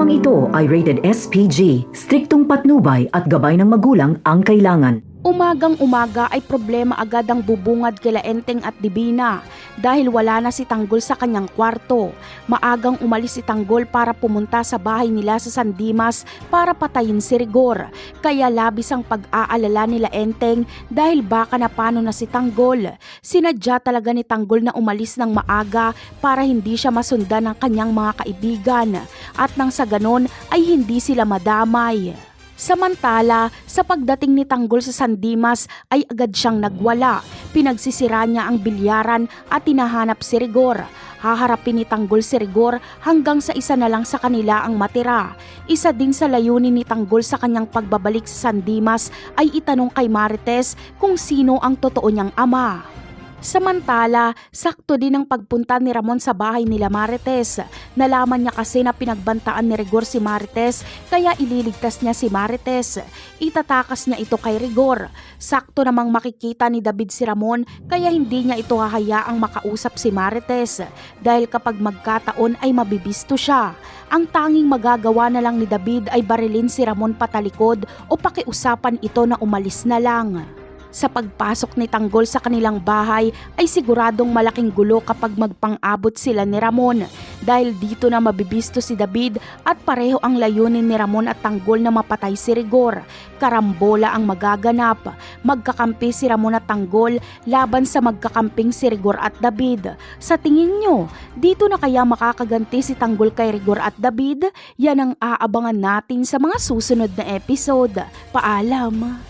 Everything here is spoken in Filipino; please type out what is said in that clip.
Programang ito ay rated SPG, striktong patnubay at gabay ng magulang ang kailangan. Umagang-umaga ay problema agad ang bubungad kila Enteng at Divina dahil wala na si Tanggol sa kanyang kwarto. Maagang umalis si Tanggol para pumunta sa bahay nila sa San Dimas para patayin si Rigor. Kaya labis ang pag-aalala nila Enteng dahil baka napano na si Tanggol. Sinadya talaga ni Tanggol na umalis ng maaga para hindi siya masundan ng kanyang mga kaibigan at nang sa ganon ay hindi sila madamay. Samantala, sa pagdating ni Tanggol sa San Dimas ay agad siyang nagwala. Pinagsisira niya ang bilyaran at tinahanap si Rigor. Haharapin ni Tanggol si Rigor hanggang sa isa na lang sa kanila ang matira. Isa din sa layunin ni Tanggol sa kanyang pagbabalik sa San Dimas ay itanong kay Marites kung sino ang totoo niyang ama. Samantala, sakto din ang pagpunta ni Ramon sa bahay nila Marites. Nalaman niya kasi na pinagbantaan ni Rigor si Marites kaya ililigtas niya si Marites. Itatakas niya ito kay Rigor. Sakto namang makikita ni David si Ramon kaya hindi niya ito hahayaang makausap si Marites dahil kapag magkataon ay mabibisto siya. Ang tanging magagawa na lang ni David ay barilin si Ramon patalikod o pakiusapan ito na umalis na lang. Sa pagpasok ni Tanggol sa kanilang bahay ay siguradong malaking gulo kapag magpang-abot sila ni Ramon dahil dito na mabibisto si David at pareho ang layunin ni Ramon at Tanggol na mapatay si Rigor. Karambola ang magaganap. Magkakampi si Ramon at Tanggol laban sa magkakamping si Rigor at David. Sa tingin nyo, dito na kaya makakaganti si Tanggol kay Rigor at David? Yan ang aabangan natin sa mga susunod na episode. Paalam!